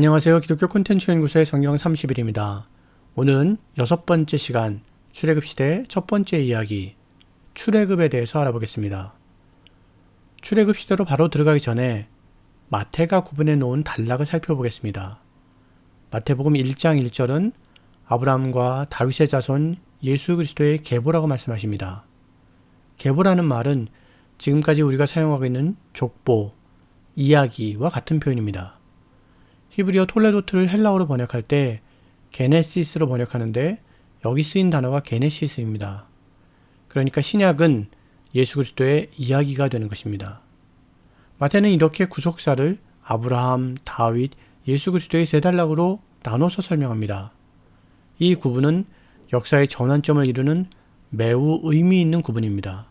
안녕하세요. 기독교 콘텐츠 연구소의 성경 30일입니다. 오늘은 6번째 시간 출애굽 시대의 첫 번째 이야기 출애굽에 대해서 알아보겠습니다. 출애굽 시대로 바로 들어가기 전에 마태가 구분해 놓은 단락을 살펴보겠습니다. 마태복음 1장 1절은 아브라함과 다윗의 자손 예수 그리스도의 계보라고 말씀하십니다. 계보라는 말은 지금까지 우리가 사용하고 있는 족보, 이야기와 같은 표현입니다. 히브리어 톨레도트를 헬라어로 번역할 때 게네시스로 번역하는데 여기 쓰인 단어가 게네시스입니다. 그러니까 신약은 예수 그리스도의 이야기가 되는 것입니다. 마태는 이렇게 구속사를 아브라함, 다윗, 예수 그리스도의 세 단락으로 나눠서 설명합니다. 이 구분은 역사의 전환점을 이루는 매우 의미 있는 구분입니다.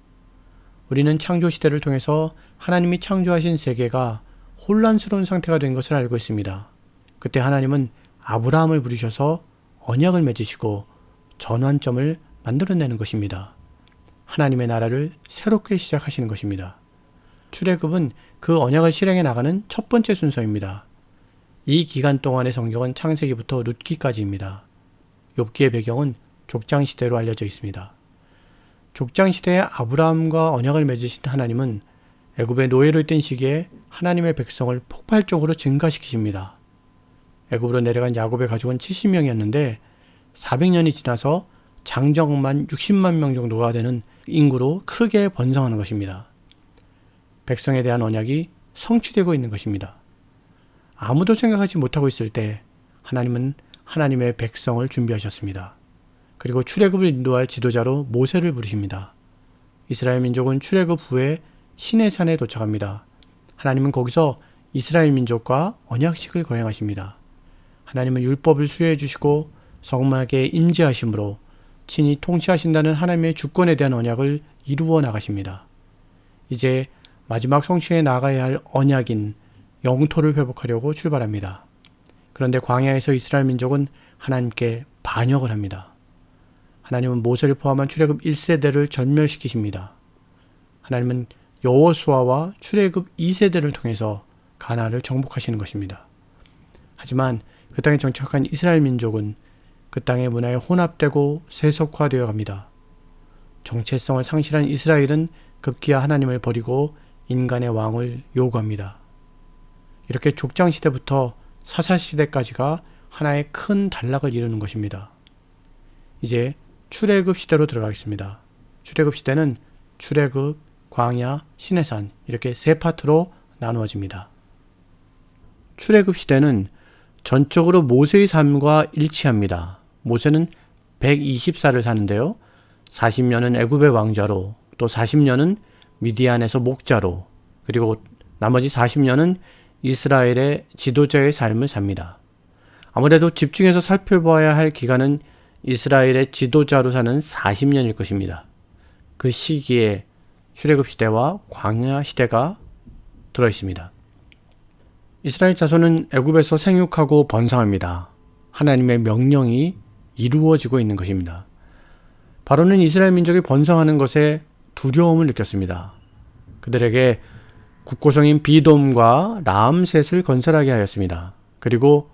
우리는 창조 시대를 통해서 하나님이 창조하신 세계가 혼란스러운 상태가 된 것을 알고 있습니다. 그때 하나님은 아브라함을 부르셔서 언약을 맺으시고 전환점을 만들어내는 것입니다. 하나님의 나라를 새롭게 시작하시는 것입니다. 출애굽은 그 언약을 실행해 나가는 첫 번째 순서입니다. 이 기간 동안의 성경은 창세기부터 룻기까지입니다. 욥기의 배경은 족장시대로 알려져 있습니다. 족장시대에 아브라함과 언약을 맺으신 하나님은 애굽의 노예로 있던 시기에 하나님의 백성을 폭발적으로 증가시키십니다. 애굽으로 내려간 야곱의 가족은 70명이었는데 400년이 지나서 장정만 60만 명 정도가 되는 인구로 크게 번성하는 것입니다. 백성에 대한 언약이 성취되고 있는 것입니다. 아무도 생각하지 못하고 있을 때 하나님은 하나님의 백성을 준비하셨습니다. 그리고 출애굽을 인도할 지도자로 모세를 부르십니다. 이스라엘 민족은 출애굽 후에 시내산에 도착합니다. 하나님은 거기서 이스라엘 민족과 언약식을 거행하십니다. 하나님은 율법을 수여해 주시고 성막에 임재하심으로 친히 통치하신다는 하나님의 주권에 대한 언약을 이루어 나가십니다. 이제 마지막 성취해 나가야 할 언약인 영토를 회복하려고 출발합니다. 그런데 광야에서 이스라엘 민족은 하나님께 반역을 합니다. 하나님은 모세를 포함한 출애굽 1세대를 전멸시키십니다. 하나님은 여호수아와 출애굽 2세대를 통해서 가나안을 정복하시는 것입니다. 하지만 그 땅에 정착한 이스라엘 민족은 그 땅의 문화에 혼합되고 세속화되어 갑니다. 정체성을 상실한 이스라엘은 급기야 하나님을 버리고 인간의 왕을 요구합니다. 이렇게 족장시대부터 사사시대까지가 하나의 큰 단락을 이루는 것입니다. 이제 출애굽 시대로 들어가겠습니다. 출애굽 시대는 출애굽, 광야, 시내산 이렇게 세 파트로 나누어집니다. 출애굽 시대는 전적으로 모세의 삶과 일치합니다. 모세는 120살을 사는데요. 40년은 애굽의 왕자로, 또 40년은 미디안에서 목자로, 그리고 나머지 40년은 이스라엘의 지도자의 삶을 삽니다. 아무래도 집중해서 살펴봐야 할 기간은 이스라엘의 지도자로 사는 40년일 것입니다. 그 시기에 출애굽 시대와 광야 시대가 들어있습니다. 이스라엘 자손은 애굽에서 생육하고 번성합니다. 하나님의 명령이 이루어지고 있는 것입니다. 바로는 이스라엘 민족이 번성하는 것에 두려움을 느꼈습니다. 그들에게 국고성인 비돔과 라암셋을 건설하게 하였습니다. 그리고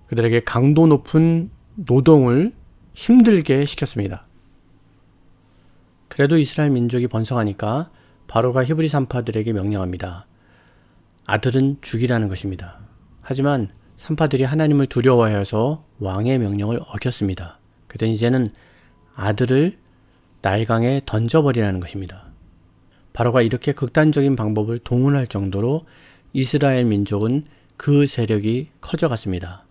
그들에게 강도 높은 노동을 힘들게 시켰습니다. 그래도 이스라엘 민족이 번성하니까 바로가 히브리 산파들에게 명령합니다. 아들은 죽이라는 것입니다. 하지만 산파들이 하나님을 두려워해서 왕의 명령을 어겼습니다. 그랬더니 이제는 아들을 나일강에 던져버리라는 것입니다. 바로가 이렇게 극단적인 방법을 동원할 정도로 이스라엘 민족은 그 세력이 커져갔습니다.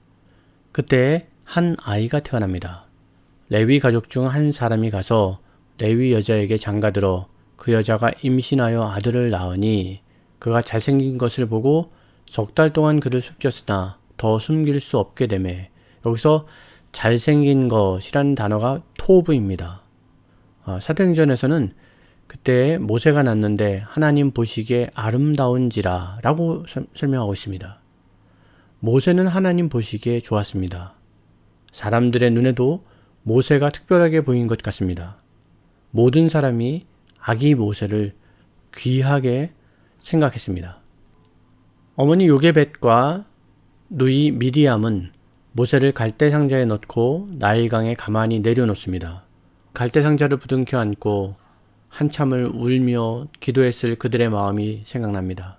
그때 한 아이가 태어납니다. 레위 가족 중 한 사람이 가서 레위 여자에게 장가들어 그 여자가 임신하여 아들을 낳으니 그가 잘생긴 것을 보고 석 달 동안 그를 숨겼으나 더 숨길 수 없게 되매, 여기서 잘생긴 것이라는 단어가 토브입니다. 사도행전에서는 그때 모세가 낳는데 하나님 보시기에 아름다운지라 라고 설명하고 있습니다. 모세는 하나님 보시기에 좋았습니다. 사람들의 눈에도 모세가 특별하게 보인 것 같습니다. 모든 사람이 아기 모세를 귀하게 생각했습니다. 어머니 요게벳과 누이 미디암은 모세를 갈대 상자에 넣고 나일강에 가만히 내려놓습니다. 갈대 상자를 부둥켜 안고 한참을 울며 기도했을 그들의 마음이 생각납니다.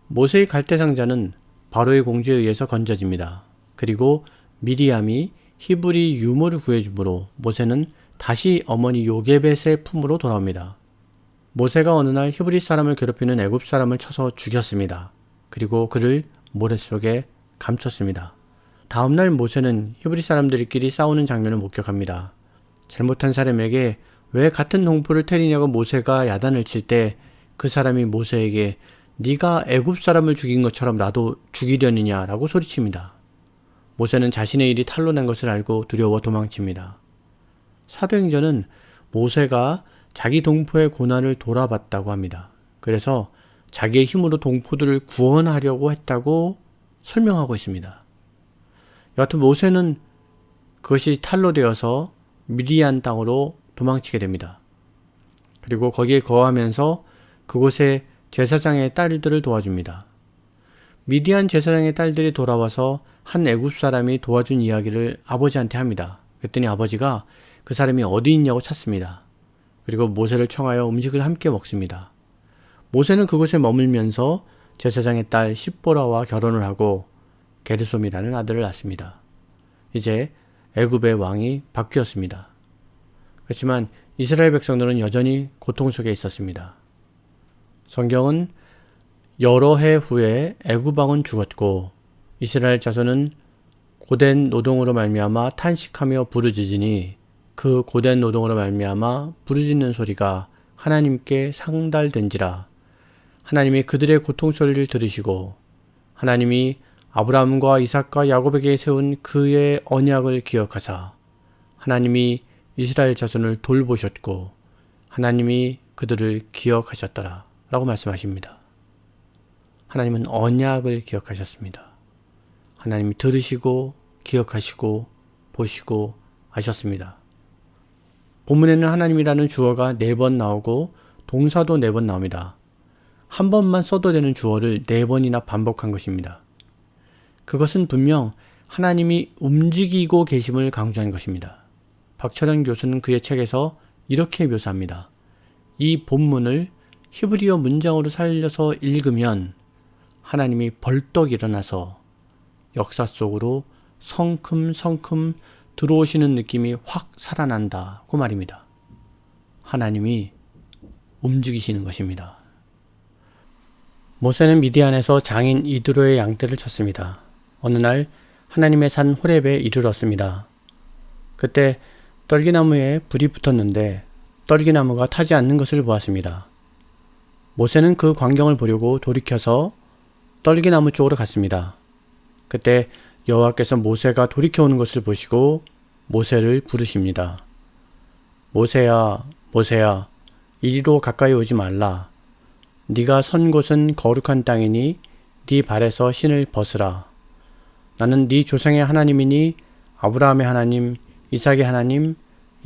모세의 갈대 상자는 바로의 공주에 의해서 건져집니다. 그리고 미디암이 히브리 유모를 구해주므로 모세는 다시 어머니 요게벳의 품으로 돌아옵니다. 모세가 어느 날 히브리 사람을 괴롭히는 애굽 사람을 쳐서 죽였습니다. 그리고 그를 모래 속에 감췄습니다. 다음날 모세는 히브리 사람들끼리 싸우는 장면을 목격합니다. 잘못한 사람에게 왜 같은 동포를 때리냐고 모세가 야단을 칠 때 그 사람이 모세에게 네가 애굽 사람을 죽인 것처럼 나도 죽이려느냐라고 소리칩니다. 모세는 자신의 일이 탄로난 것을 알고 두려워 도망칩니다. 사도행전은 모세가 자기 동포의 고난을 돌아봤다고 합니다. 그래서 자기의 힘으로 동포들을 구원하려고 했다고 설명하고 있습니다. 여하튼 모세는 그것이 탄로되어서 미디안 땅으로 도망치게 됩니다. 그리고 거기에 거하면서 그곳에 제사장의 딸들을 도와줍니다. 미디안 제사장의 딸들이 돌아와서 한 애굽 사람이 도와준 이야기를 아버지한테 합니다. 그랬더니 아버지가 그 사람이 어디 있냐고 찾습니다. 그리고 모세를 청하여 음식을 함께 먹습니다. 모세는 그곳에 머물면서 제사장의 딸 십보라와 결혼을 하고 게르솜이라는 아들을 낳습니다. 이제 애굽의 왕이 바뀌었습니다. 그렇지만 이스라엘 백성들은 여전히 고통 속에 있었습니다. 성경은 여러 해 후에 애굽 왕은 죽었고 이스라엘 자손은 고된 노동으로 말미암아 탄식하며 부르짖으니 그 고된 노동으로 말미암아 부르짖는 소리가 하나님께 상달된지라. 하나님이 그들의 고통 소리를 들으시고 하나님이 아브라함과 이삭과 야곱에게 세운 그의 언약을 기억하사 하나님이 이스라엘 자손을 돌보셨고 하나님이 그들을 기억하셨더라 라고 말씀하십니다. 하나님은 언약을 기억하셨습니다. 하나님이 들으시고 기억하시고 보시고 하셨습니다. 본문에는 하나님이라는 주어가 4번 나오고 동사도 4번 나옵니다. 한 번만 써도 되는 주어를 4번이나 반복한 것입니다. 그것은 분명 하나님이 움직이고 계심을 강조한 것입니다. 박철현 교수는 그의 책에서 이렇게 묘사합니다. 이 본문을 히브리어 문장으로 살려서 읽으면 하나님이 벌떡 일어나서 역사 속으로 성큼성큼 들어오시는 느낌이 확 살아난다고 말입니다. 하나님이 움직이시는 것입니다. 모세는 미디안에서 장인 이드로의 양떼를 쳤습니다. 어느 날 하나님의 산 호렙에 이르렀습니다. 그때 떨기나무에 불이 붙었는데 떨기나무가 타지 않는 것을 보았습니다. 모세는 그 광경을 보려고 돌이켜서 떨기나무 쪽으로 갔습니다. 그때 여호와께서 모세가 돌이켜오는 것을 보시고 모세를 부르십니다. 모세야, 모세야, 이리로 가까이 오지 말라. 네가 선 곳은 거룩한 땅이니 네 발에서 신을 벗으라. 나는 네 조상의 하나님이니 아브라함의 하나님, 이삭의 하나님,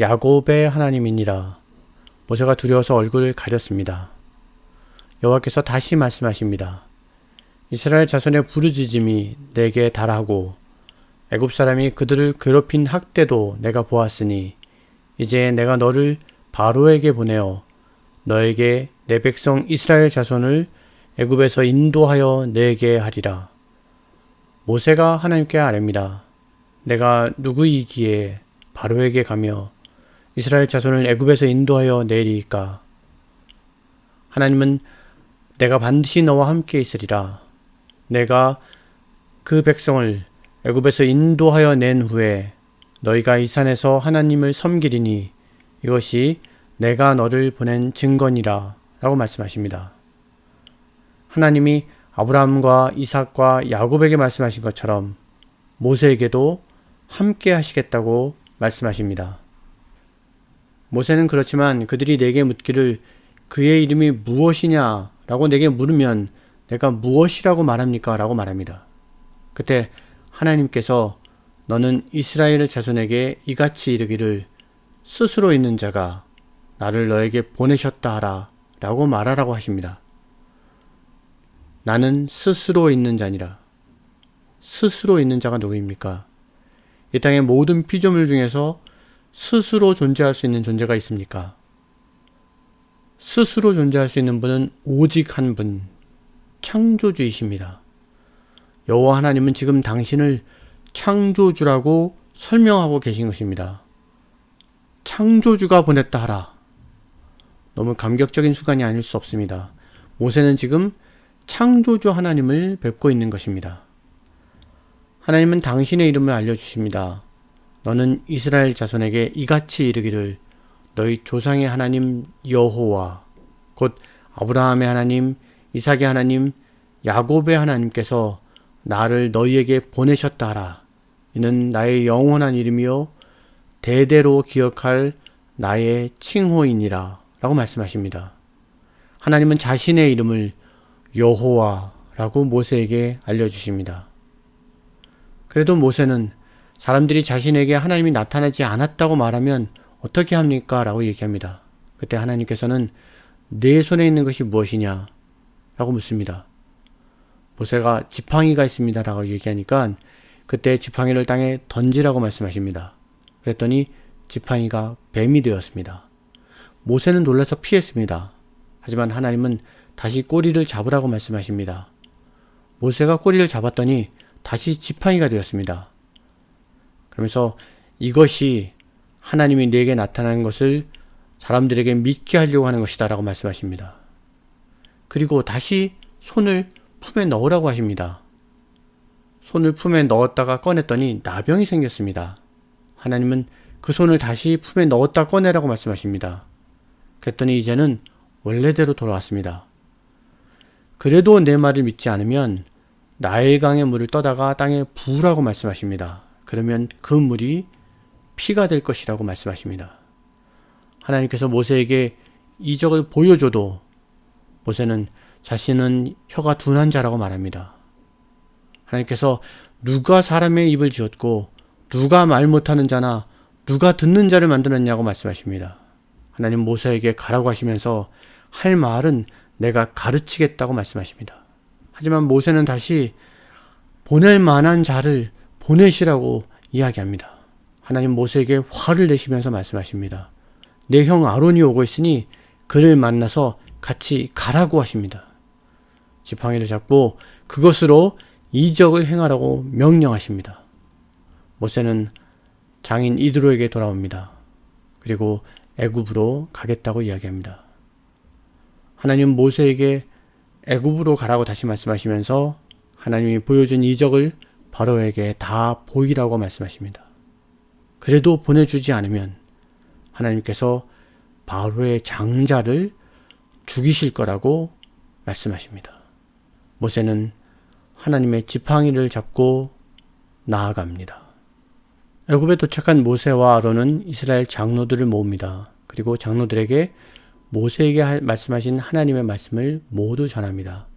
야곱의 하나님이니라. 모세가 두려워서 얼굴을 가렸습니다. 여호와께서 다시 말씀하십니다. 이스라엘 자손의 부르짖음이 내게 달하고 애굽 사람이 그들을 괴롭힌 학대도 내가 보았으니 이제 내가 너를 바로에게 보내어 너에게 내 백성 이스라엘 자손을 애굽에서 인도하여 내게 하리라. 모세가 하나님께 아뢰입니다. 내가 누구이기에 바로에게 가며 이스라엘 자손을 애굽에서 인도하여 내리이까? 하나님은 내가 반드시 너와 함께 있으리라. 내가 그 백성을 애굽에서 인도하여 낸 후에 너희가 이 산에서 하나님을 섬기리니 이것이 내가 너를 보낸 증거니라 라고 말씀하십니다. 하나님이 아브라함과 이삭과 야곱에게 말씀하신 것처럼 모세에게도 함께 하시겠다고 말씀하십니다. 모세는 그렇지만 그들이 내게 묻기를 그의 이름이 무엇이냐 라고 내게 물으면 내가 무엇이라고 말합니까? 라고 말합니다. 그때 하나님께서 너는 이스라엘 자손에게 이같이 이르기를 스스로 있는 자가 나를 너에게 보내셨다 하라 라고 말하라고 하십니다. 나는 스스로 있는 자니라. 스스로 있는 자가 누구입니까? 이 땅의 모든 피조물 중에서 스스로 존재할 수 있는 존재가 있습니까? 스스로 존재할 수 있는 분은 오직 한 분, 창조주이십니다. 여호와 하나님은 지금 당신을 창조주라고 설명하고 계신 것입니다. 창조주가 보냈다 하라. 너무 감격적인 순간이 아닐 수 없습니다. 모세는 지금 창조주 하나님을 뵙고 있는 것입니다. 하나님은 당신의 이름을 알려주십니다. 너는 이스라엘 자손에게 이같이 이르기를 너희 조상의 하나님 여호와 곧 아브라함의 하나님, 이삭의 하나님, 야곱의 하나님께서 나를 너희에게 보내셨다 하라. 이는 나의 영원한 이름이요 대대로 기억할 나의 칭호이니라 라고 말씀하십니다. 하나님은 자신의 이름을 여호와라고 모세에게 알려주십니다. 그래도 모세는 사람들이 자신에게 하나님이 나타나지 않았다고 말하면 어떻게 합니까? 라고 얘기합니다. 그때 하나님께서는 내 손에 있는 것이 무엇이냐? 라고 묻습니다. 모세가 지팡이가 있습니다. 라고 얘기하니까 그때 지팡이를 땅에 던지라고 말씀하십니다. 그랬더니 지팡이가 뱀이 되었습니다. 모세는 놀라서 피했습니다. 하지만 하나님은 다시 꼬리를 잡으라고 말씀하십니다. 모세가 꼬리를 잡았더니 다시 지팡이가 되었습니다. 그러면서 이것이 하나님이 내게 나타나는 것을 사람들에게 믿게 하려고 하는 것이다 라고 말씀하십니다. 그리고 다시 손을 품에 넣으라고 하십니다. 손을 품에 넣었다가 꺼냈더니 나병이 생겼습니다. 하나님은 그 손을 다시 품에 넣었다 꺼내라고 말씀하십니다. 그랬더니 이제는 원래대로 돌아왔습니다. 그래도 내 말을 믿지 않으면 나일강의 물을 떠다가 땅에 부으라고 말씀하십니다. 그러면 그 물이 피가 될 것이라고 말씀하십니다. 하나님께서 모세에게 이적을 보여줘도 모세는 자신은 혀가 둔한 자라고 말합니다. 하나님께서 누가 사람의 입을 지었고 누가 말 못하는 자나 누가 듣는 자를 만들었냐고 말씀하십니다. 하나님 모세에게 가라고 하시면서 할 말은 내가 가르치겠다고 말씀하십니다. 하지만 모세는 다시 보낼 만한 자를 보내시라고 이야기합니다. 하나님 모세에게 화를 내시면서 말씀하십니다. 내 형 아론이 오고 있으니 그를 만나서 같이 가라고 하십니다. 지팡이를 잡고 그것으로 이적을 행하라고 명령하십니다. 모세는 장인 이드로에게 돌아옵니다. 그리고 애굽으로 가겠다고 이야기합니다. 하나님 모세에게 애굽으로 가라고 다시 말씀하시면서 하나님이 보여준 이적을 바로에게 다 보이라고 말씀하십니다. 그래도 보내주지 않으면 하나님께서 바로의 장자를 죽이실 거라고 말씀하십니다. 모세는 하나님의 지팡이를 잡고 나아갑니다. 애굽에 도착한 모세와 아론은 이스라엘 장로들을 모읍니다. 그리고 장로들에게 모세에게 말씀하신 하나님의 말씀을 모두 전합니다.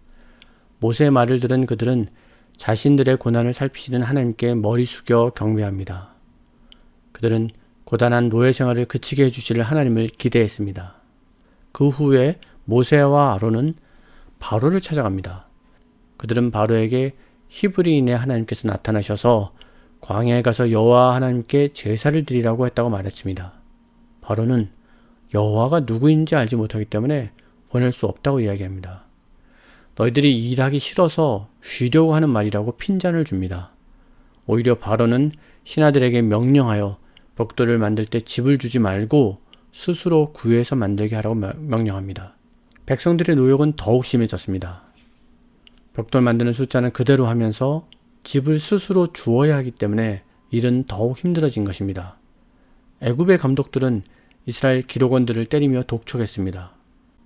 모세의 말을 들은 그들은 자신들의 고난을 살피시는 하나님께 머리 숙여 경배합니다. 그들은 고단한 노예 생활을 그치게 해주실 하나님을 기대했습니다. 그 후에 모세와 아론은 바로를 찾아갑니다. 그들은 바로에게 히브리인의 하나님께서 나타나셔서 광야에 가서 여호와 하나님께 제사를 드리라고 했다고 말했습니다. 바로는 여호와가 누구인지 알지 못하기 때문에 보낼 수 없다고 이야기합니다. 너희들이 일하기 싫어서 쉬려고 하는 말이라고 핀잔을 줍니다. 오히려 바로는 신하들에게 명령하여 벽돌을 만들 때 집을 주지 말고 스스로 구해서 만들게 하라고 명령합니다. 백성들의 노역은 더욱 심해졌습니다. 벽돌 만드는 숫자는 그대로 하면서 집을 스스로 주어야 하기 때문에 일은 더욱 힘들어진 것입니다. 애굽의 감독들은 이스라엘 기록원들을 때리며 독촉했습니다.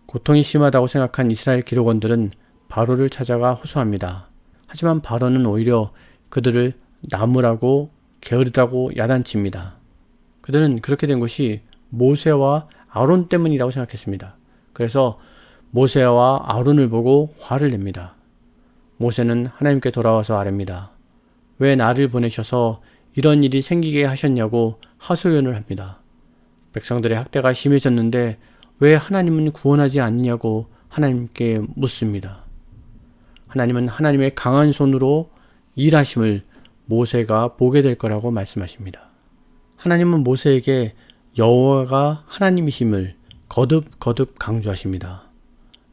고통이 심하다고 생각한 이스라엘 기록원들은 바로를 찾아가 호소합니다. 하지만 바로는 오히려 그들을 나무라고 게으르다고 야단칩니다. 그들은 그렇게 된 것이 모세와 아론 때문이라고 생각했습니다. 그래서 모세와 아론을 보고 화를 냅니다. 모세는 하나님께 돌아와서 아뢰입니다. 왜 나를 보내셔서 이런 일이 생기게 하셨냐고 하소연을 합니다. 백성들의 학대가 심해졌는데 왜 하나님은 구원하지 않느냐고 하나님께 묻습니다. 하나님은 하나님의 강한 손으로 일하심을 모세가 보게 될 거라고 말씀하십니다. 하나님은 모세에게 여호와가 하나님이심을 거듭 강조하십니다.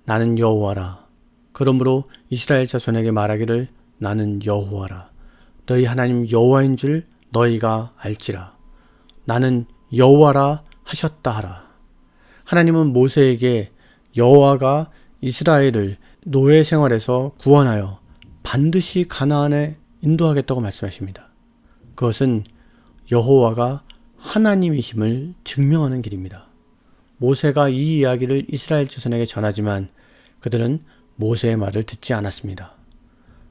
나는 여호와라. 그러므로 이스라엘 자손에게 말하기를 나는 여호와라. 너희 하나님 여호와인 줄 너희가 알지라. 나는 여호와라 하셨다 하라. 하나님은 모세에게 여호와가 이스라엘을 노예 생활에서 구원하여 반드시 가나안에 인도하겠다고 말씀하십니다. 그것은 여호와가 하나님이심을 증명하는 길입니다. 모세가 이 이야기를 이스라엘 자손에게 전하지만 그들은 모세의 말을 듣지 않았습니다.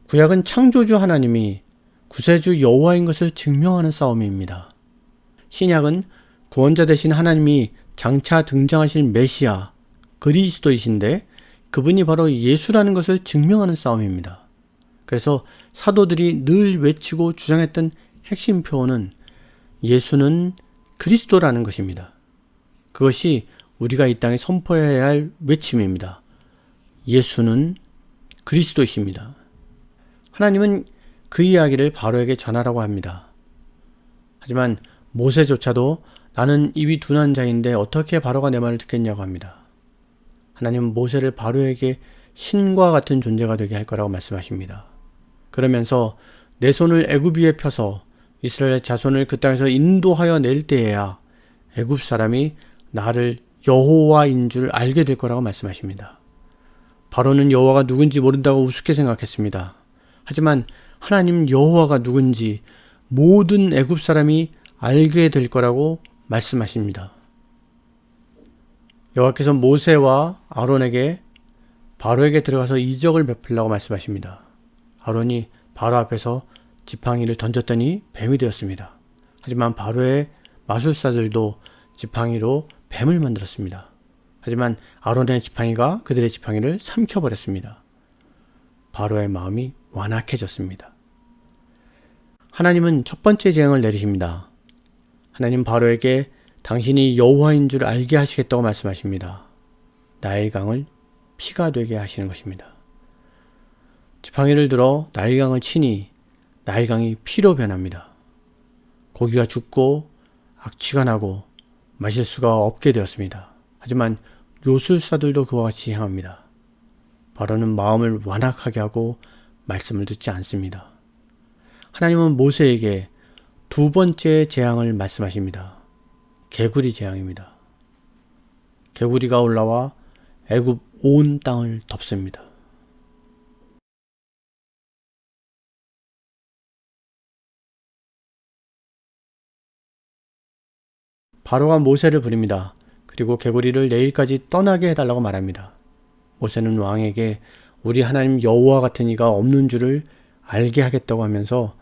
구약은 창조주 하나님이 구세주 여호와인 것을 증명하는 싸움입니다. 신약은 구원자 되신 하나님이 장차 등장하실 메시아, 그리스도이신데 그분이 바로 예수라는 것을 증명하는 싸움입니다. 그래서 사도들이 늘 외치고 주장했던 핵심 표어는 예수는 그리스도라는 것입니다. 그것이 우리가 이 땅에 선포해야 할 외침입니다. 예수는 그리스도이십니다. 하나님은 그 이야기를 바로에게 전하라고 합니다. 하지만 모세조차도 나는 입이 둔한 자인데 어떻게 바로가 내 말을 듣겠냐고 합니다. 하나님은 모세를 바로에게 신과 같은 존재가 되게 할 거라고 말씀하십니다. 그러면서 내 손을 애굽 위에 펴서 이스라엘 자손을 그 땅에서 인도하여 낼 때에야 애굽 사람이 나를 여호와인 줄 알게 될 거라고 말씀하십니다. 바로는 여호와가 누군지 모른다고 우습게 생각했습니다. 하지만 하나님 여호와가 누군지 모든 애굽 사람이 알게 될 거라고 말씀하십니다. 여호와께서 모세와 아론에게 바로에게 들어가서 이적을 베풀라고 말씀하십니다. 아론이 바로 앞에서 지팡이를 던졌더니 뱀이 되었습니다. 하지만 바로의 마술사들도 지팡이로 뱀을 만들었습니다. 하지만 아론의 지팡이가 그들의 지팡이를 삼켜버렸습니다. 바로의 마음이 완악해졌습니다. 하나님은 첫 번째 재앙을 내리십니다. 하나님 바로에게 당신이 여호와인 줄 알게 하시겠다고 말씀하십니다. 나일강을 피가 되게 하시는 것입니다. 지팡이를 들어 나일강을 치니 나일강이 피로 변합니다. 고기가 죽고 악취가 나고 마실 수가 없게 되었습니다. 하지만 요술사들도 그와 같이 행합니다. 바로는 마음을 완악하게 하고 말씀을 듣지 않습니다. 하나님은 모세에게 두 번째 재앙을 말씀하십니다. 개구리 재앙입니다. 개구리가 올라와 애굽 온 땅을 덮습니다. 바로가 모세를 부릅니다. 그리고 개구리를 내일까지 떠나게 해달라고 말합니다. 모세는 왕에게 우리 하나님 여호와 같은 이가 없는 줄을 알게 하겠다고 하면서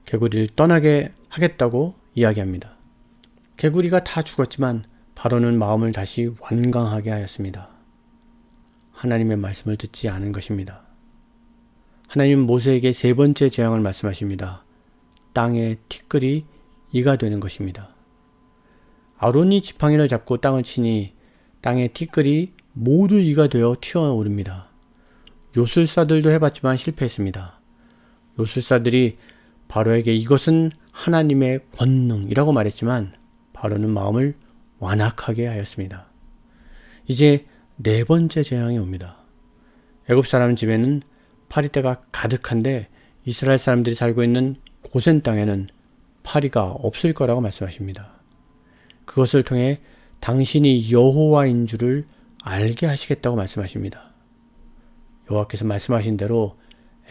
개구리를 떠나게 하겠다고 이야기합니다. 개구리가 다 죽었지만 바로는 마음을 다시 완강하게 하였습니다. 하나님의 말씀을 듣지 않은 것입니다. 하나님은 모세에게 세 번째 재앙을 말씀하십니다. 땅의 티끌이 이가 되는 것입니다. 아론이 지팡이를 잡고 땅을 치니 땅의 티끌이 모두 이가 되어 튀어오릅니다. 요술사들도 해봤지만 실패했습니다. 요술사들이 바로에게 이것은 하나님의 권능이라고 말했지만 바로는 마음을 완악하게 하였습니다. 이제 네 번째 재앙이 옵니다. 애굽 사람 집에는 파리떼가 가득한데 이스라엘 사람들이 살고 있는 고센 땅에는 파리가 없을 거라고 말씀하십니다. 그것을 통해 당신이 여호와인 줄을 알게 하시겠다고 말씀하십니다. 여호와께서 말씀하신 대로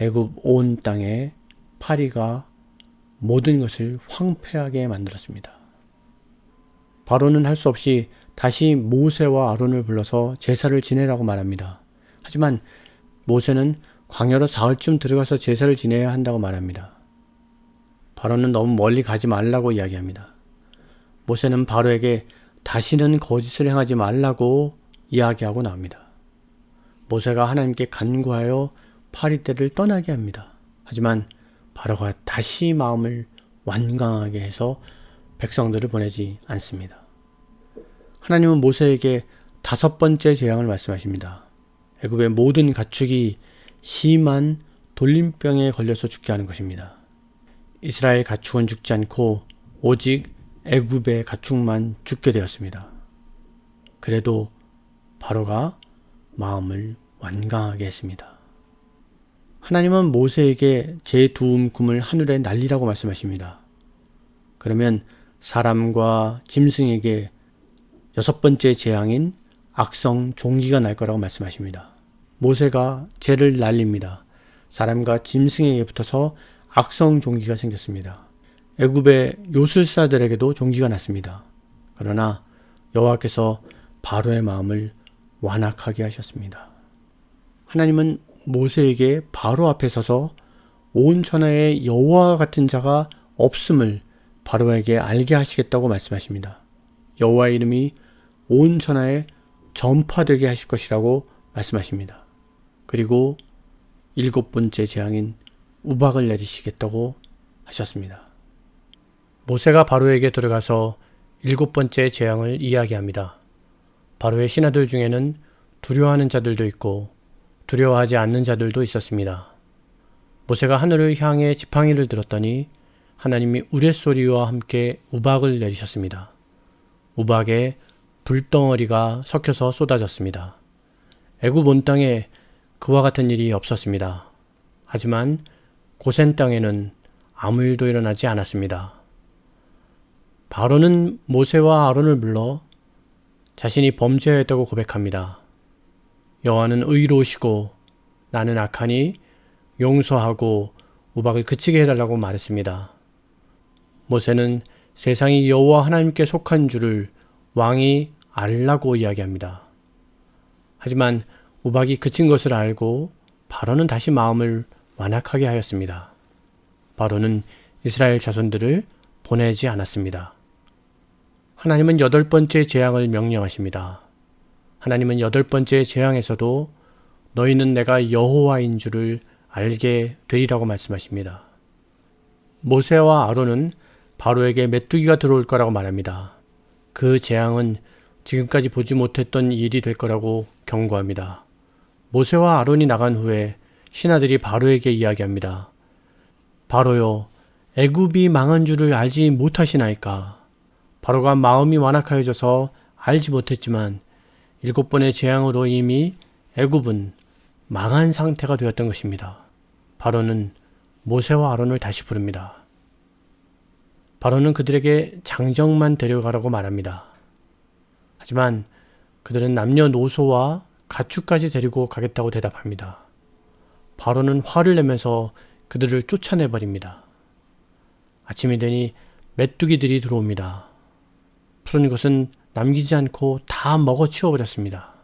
애굽 온 땅에 파리가 모든 것을 황폐하게 만들었습니다. 바로는 할 수 없이 다시 모세와 아론을 불러서 제사를 지내라고 말합니다. 하지만 모세는 광야로 사흘쯤 들어가서 제사를 지내야 한다고 말합니다. 바로는 너무 멀리 가지 말라고 이야기합니다. 모세는 바로에게 다시는 거짓을 행하지 말라고 이야기하고 나옵니다. 모세가 하나님께 간구하여 파리떼를 떠나게 합니다. 하지만 바로가 다시 마음을 완강하게 해서 백성들을 보내지 않습니다. 하나님은 모세에게 다섯 번째 재앙을 말씀하십니다. 애굽의 모든 가축이 심한 돌림병에 걸려서 죽게 하는 것입니다. 이스라엘 가축은 죽지 않고 오직 애굽의 가축만 죽게 되었습니다. 그래도 바로가 마음을 완강하게 했습니다. 하나님은 모세에게 제 두음 꿈을 하늘에 날리라고 말씀하십니다. 그러면 사람과 짐승에게 6번째 재앙인 악성 종기가 날 거라고 말씀하십니다. 모세가 재를 날립니다. 사람과 짐승에게 붙어서 악성 종기가 생겼습니다. 애굽의 요술사들에게도 종기가 났습니다. 그러나 여호와께서 바로의 마음을 완악하게 하셨습니다. 하나님은 모세에게 바로 앞에 서서 온 천하에 여호와 같은 자가 없음을 바로에게 알게 하시겠다고 말씀하십니다. 여호와의 이름이 온 천하에 전파되게 하실 것이라고 말씀하십니다. 그리고 7번째 재앙인 우박을 내리시겠다고 하셨습니다. 모세가 바로에게 들어가서 7번째 재앙을 이야기합니다. 바로의 신하들 중에는 두려워하는 자들도 있고 두려워하지 않는 자들도 있었습니다. 모세가 하늘을 향해 지팡이를 들었더니 하나님이 우레소리와 함께 우박을 내리셨습니다. 우박에 불덩어리가 섞여서 쏟아졌습니다. 애굽 온 땅에 그와 같은 일이 없었습니다. 하지만 고센 땅에는 아무 일도 일어나지 않았습니다. 바로는 모세와 아론을 불러 자신이 범죄하였다고 고백합니다. 여호와는 의로우시고 나는 악하니 용서하고 우박을 그치게 해달라고 말했습니다. 모세는 세상이 여호와 하나님께 속한 줄을 왕이 알라고 이야기합니다. 하지만 우박이 그친 것을 알고 바로는 다시 마음을 완악하게 하였습니다. 바로는 이스라엘 자손들을 보내지 않았습니다. 하나님은 8번째 재앙을 명령하십니다. 하나님은 8번째 재앙에서도 너희는 내가 여호와인 줄을 알게 되리라고 말씀하십니다. 모세와 아론은 바로에게 메뚜기가 들어올 거라고 말합니다. 그 재앙은 지금까지 보지 못했던 일이 될 거라고 경고합니다. 모세와 아론이 나간 후에 신하들이 바로에게 이야기합니다. 바로요, 애굽이 망한 줄을 알지 못하시나이까? 바로가 마음이 완악하여져서 알지 못했지만 7번의 재앙으로 이미 애굽은 망한 상태가 되었던 것입니다. 바로는 모세와 아론을 다시 부릅니다. 바로는 그들에게 장정만 데려가라고 말합니다. 하지만 그들은 남녀노소와 가축까지 데리고 가겠다고 대답합니다. 바로는 화를 내면서 그들을 쫓아내버립니다. 아침이 되니 메뚜기들이 들어옵니다. 푸른 것은 남기지 않고 다 먹어치워버렸습니다.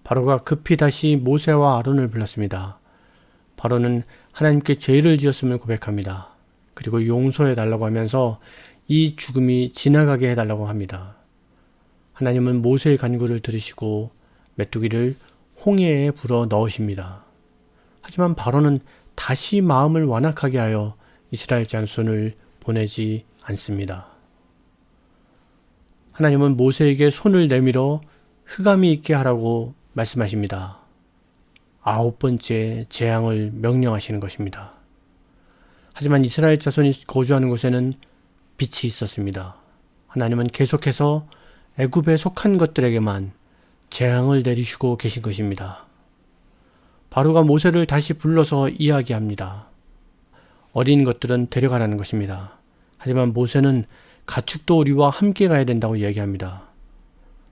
바로가 급히 다시 모세와 아론을 불렀습니다. 바로는 하나님께 죄를 지었음을 고백합니다. 그리고 용서해 달라고 하면서 이 죽음이 지나가게 해달라고 합니다. 하나님은 모세의 간구를 들으시고 메뚜기를 홍해에 불어 넣으십니다. 하지만 바로는 다시 마음을 완악하게 하여 이스라엘 자손을 보내지 않습니다. 하나님은 모세에게 손을 내밀어 흑암이 있게 하라고 말씀하십니다. 9번째 재앙을 명령하시는 것입니다. 하지만 이스라엘 자손이 거주하는 곳에는 빛이 있었습니다. 하나님은 계속해서 애굽에 속한 것들에게만 재앙을 내리시고 계신 것입니다. 바로가 모세를 다시 불러서 이야기합니다. 어린 것들은 데려가라는 것입니다. 하지만 모세는 가축도 우리와 함께 가야 된다고 이야기합니다.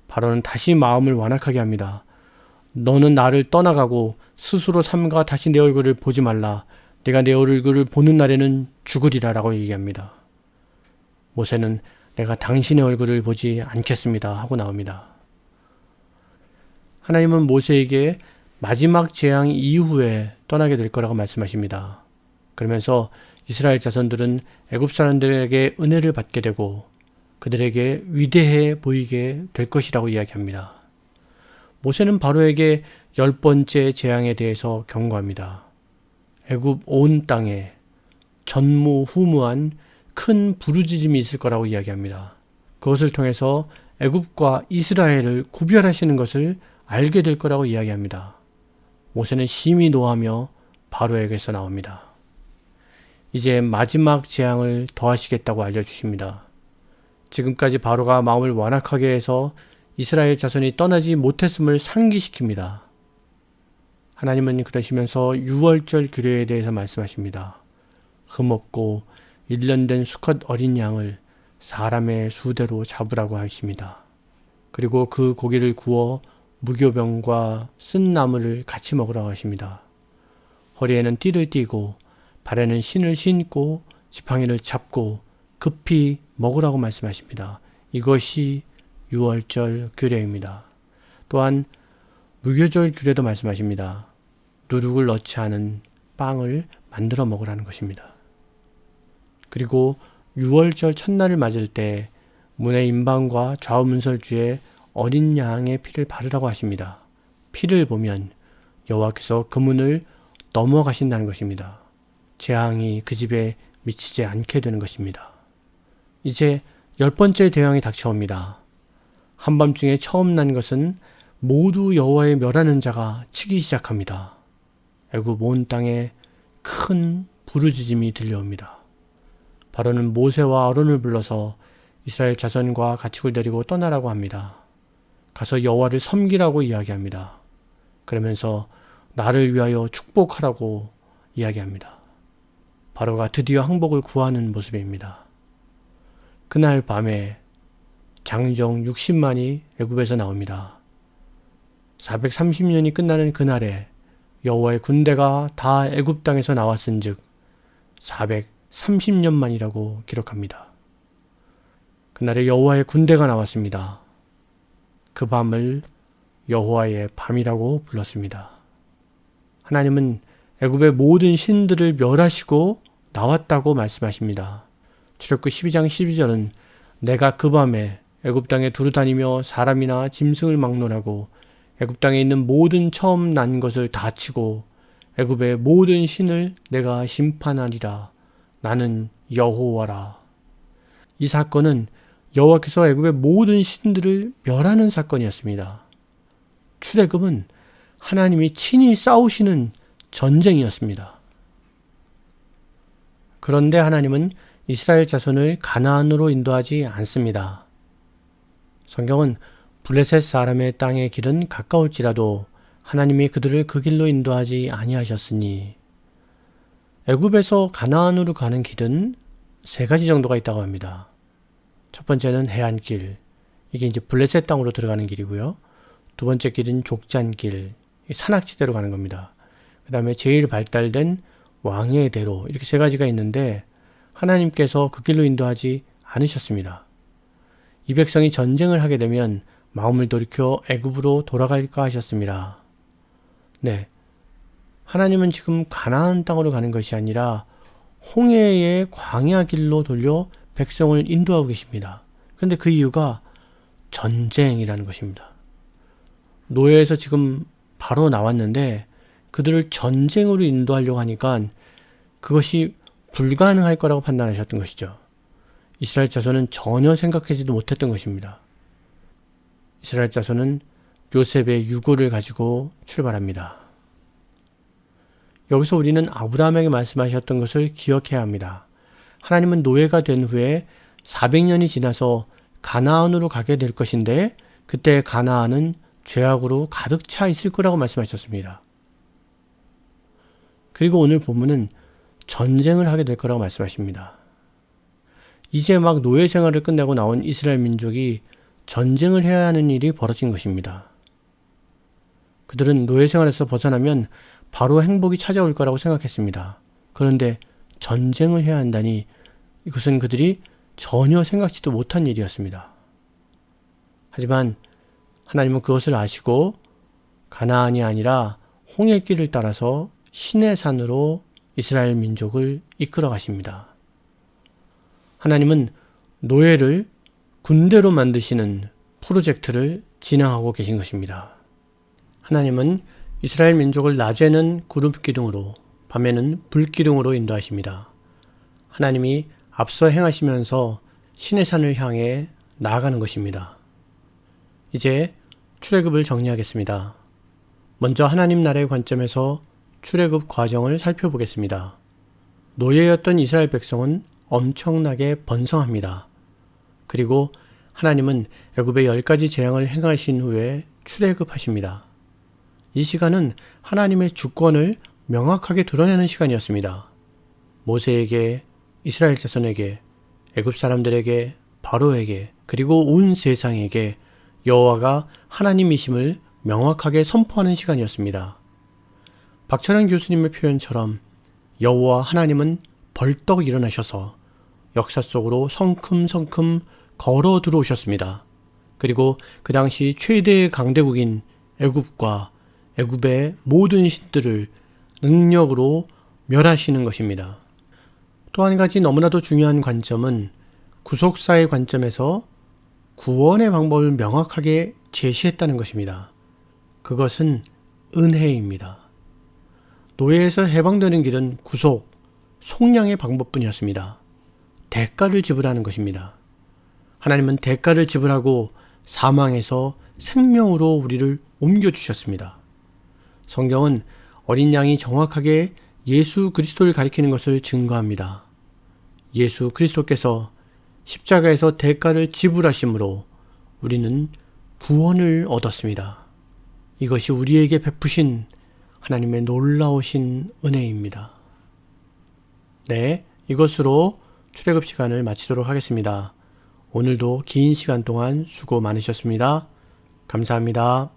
바로는 다시 마음을 완악하게 합니다. 너는 나를 떠나가고 스스로 삼가 다시 내 얼굴을 보지 말라. 내가 내 얼굴을 보는 날에는 죽으리라 라고 얘기합니다. 모세는 내가 당신의 얼굴을 보지 않겠습니다 하고 나옵니다. 하나님은 모세에게 마지막 재앙 이후에 떠나게 될 거라고 말씀하십니다. 그러면서 이스라엘 자손들은 애굽 사람들에게 은혜를 받게 되고 그들에게 위대해 보이게 될 것이라고 이야기합니다. 모세는 바로에게 10번째 재앙에 대해서 경고합니다. 애굽 온 땅에 전무후무한 큰 부르짖음이 있을 거라고 이야기합니다. 그것을 통해서 애굽과 이스라엘을 구별하시는 것을 알게 될 거라고 이야기합니다. 모세는 심히 노하며 바로에게서 나옵니다. 이제 마지막 재앙을 더하시겠다고 알려주십니다. 지금까지 바로가 마음을 완악하게 해서 이스라엘 자손이 떠나지 못했음을 상기시킵니다. 하나님은 그러시면서 유월절 규례에 대해서 말씀하십니다. 흠없고 1년 된 수컷 어린 양을 사람의 수대로 잡으라고 하십니다. 그리고 그 고기를 구워 무교병과 쓴 나물을 같이 먹으라고 하십니다. 허리에는 띠를 띠고 발에는 신을 신고 지팡이를 잡고 급히 먹으라고 말씀하십니다. 이것이 유월절 규례입니다. 또한 무교절 규례도 말씀하십니다. 누룩을 넣지 않은 빵을 만들어 먹으라는 것입니다. 그리고 유월절 첫날을 맞을 때 문의 임방과 좌우 문설주에 어린 양의 피를 바르라고 하십니다. 피를 보면 여호와께서 그 문을 넘어가신다는 것입니다. 재앙이 그 집에 미치지 않게 되는 것입니다. 이제 10번째 대왕이 닥쳐옵니다. 한밤중에 처음 난 것은 모두 여호와의 멸하는 자가 치기 시작합니다. 애굽 온 땅에 큰 부르짖음이 들려옵니다. 바로는 모세와 아론을 불러서 이스라엘 자손과 가축을 데리고 떠나라고 합니다. 가서 여호와를 섬기라고 이야기합니다. 그러면서 나를 위하여 축복하라고 이야기합니다. 바로가 드디어 항복을 구하는 모습입니다. 그날 밤에 장정 60만이 애굽에서 나옵니다. 430년이 끝나는 그날에 여호와의 군대가 다 애굽 땅에서 나왔은즉 430년 만이라고 기록합니다. 그날에 여호와의 군대가 나왔습니다. 그 밤을 여호와의 밤이라고 불렀습니다. 하나님은 애굽의 모든 신들을 멸하시고 나왔다고 말씀하십니다. 출애굽기 12장 12절은 내가 그 밤에 애굽 땅에 두루다니며 사람이나 짐승을 막론하고 애굽 땅에 있는 모든 처음 난 것을 다 치고 애굽의 모든 신을 내가 심판하리라. 나는 여호와라. 이 사건은 여호와께서 애굽의 모든 신들을 멸하는 사건이었습니다. 출애굽은 하나님이 친히 싸우시는 전쟁이었습니다. 그런데 하나님은 이스라엘 자손을 가나안으로 인도하지 않습니다. 성경은 블레셋 사람의 땅의 길은 가까울지라도 하나님이 그들을 그 길로 인도하지 아니하셨으니 애굽에서 가나안으로 가는 길은 3가지 정도가 있다고 합니다. 첫 번째는 해안길, 이게 이제 블레셋 땅으로 들어가는 길이고요. 두 번째 길은 족잔길, 산악지대로 가는 겁니다. 그 다음에 제일 발달된 왕의 대로, 이렇게 3가지가 있는데 하나님께서 그 길로 인도하지 않으셨습니다. 이 백성이 전쟁을 하게 되면 마음을 돌이켜 애굽으로 돌아갈까 하셨습니다. 네, 하나님은 지금 가나안 땅으로 가는 것이 아니라 홍해의 광야 길로 돌려 백성을 인도하고 계십니다. 그런데 그 이유가 전쟁이라는 것입니다. 노예에서 지금 바로 나왔는데 그들을 전쟁으로 인도하려고 하니까 그것이 불가능할 거라고 판단하셨던 것이죠. 이스라엘 자손은 전혀 생각하지도 못했던 것입니다. 이스라엘 자손은 요셉의 유고를 가지고 출발합니다. 여기서 우리는 아브라함에게 말씀하셨던 것을 기억해야 합니다. 하나님은 노예가 된 후에 400년이 지나서 가나안으로 가게 될 것인데 그때 가나안은 죄악으로 가득 차 있을 거라고 말씀하셨습니다. 그리고 오늘 본문은 전쟁을 하게 될 거라고 말씀하십니다. 이제 막 노예 생활을 끝내고 나온 이스라엘 민족이 전쟁을 해야 하는 일이 벌어진 것입니다. 그들은 노예 생활에서 벗어나면 바로 행복이 찾아올 거라고 생각했습니다. 그런데 전쟁을 해야 한다니 이것은 그들이 전혀 생각지도 못한 일이었습니다. 하지만 하나님은 그것을 아시고 가나안이 아니라 홍해길을 따라서 시내산으로 이스라엘 민족을 이끌어 가십니다. 하나님은 노예를 군대로 만드시는 프로젝트를 진행하고 계신 것입니다. 하나님은 이스라엘 민족을 낮에는 구름 기둥으로, 밤에는 불 기둥으로 인도하십니다. 하나님이 앞서 행하시면서 시내산을 향해 나아가는 것입니다. 이제 출애굽을 정리하겠습니다. 먼저 하나님 나라의 관점에서 출애굽 과정을 살펴보겠습니다. 노예였던 이스라엘 백성은 엄청나게 번성합니다. 그리고 하나님은 애굽의 10가지 재앙을 행하신 후에 출애굽하십니다. 이 시간은 하나님의 주권을 명확하게 드러내는 시간이었습니다. 모세에게, 이스라엘 자손에게, 애굽 사람들에게, 바로에게, 그리고 온 세상에게 여호와가 하나님이심을 명확하게 선포하는 시간이었습니다. 박철환 교수님의 표현처럼 여호와 하나님은 벌떡 일어나셔서 역사 속으로 성큼성큼 걸어 들어오셨습니다. 그리고 그 당시 최대의 강대국인 애굽과 애굽의 모든 신들을 능력으로 멸하시는 것입니다. 또 한 가지 너무나도 중요한 관점은 구속사의 관점에서 구원의 방법을 명확하게 제시했다는 것입니다. 그것은 은혜입니다. 노예에서 해방되는 길은 구속, 속량의 방법뿐이었습니다. 대가를 지불하는 것입니다. 하나님은 대가를 지불하고 사망에서 생명으로 우리를 옮겨주셨습니다. 성경은 어린 양이 정확하게 예수 그리스도를 가리키는 것을 증거합니다. 예수 그리스도께서 십자가에서 대가를 지불하심으로 우리는 구원을 얻었습니다. 이것이 우리에게 베푸신 하나님의 놀라우신 은혜입니다. 네, 이것으로 출애굽 시간을 마치도록 하겠습니다. 오늘도 긴 시간 동안 수고 많으셨습니다. 감사합니다.